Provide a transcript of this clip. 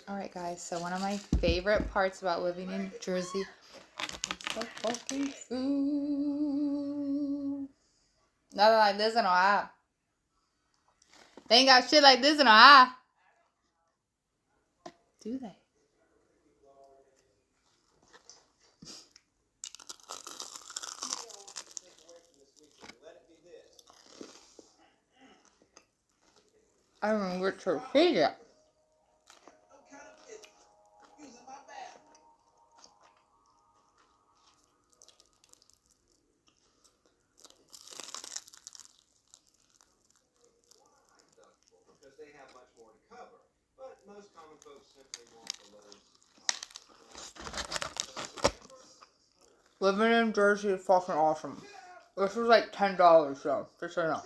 Alright guys, so one of my favorite parts about living in Jersey is the fucking food. Nothing like this in Ohio. They ain't got shit like this in Ohio. Do they? I don't know where to feed it. Because they have much more to cover. But most common folks simply want the loads. Living in Jersey is fucking awesome. This was like $10 though, just so you know.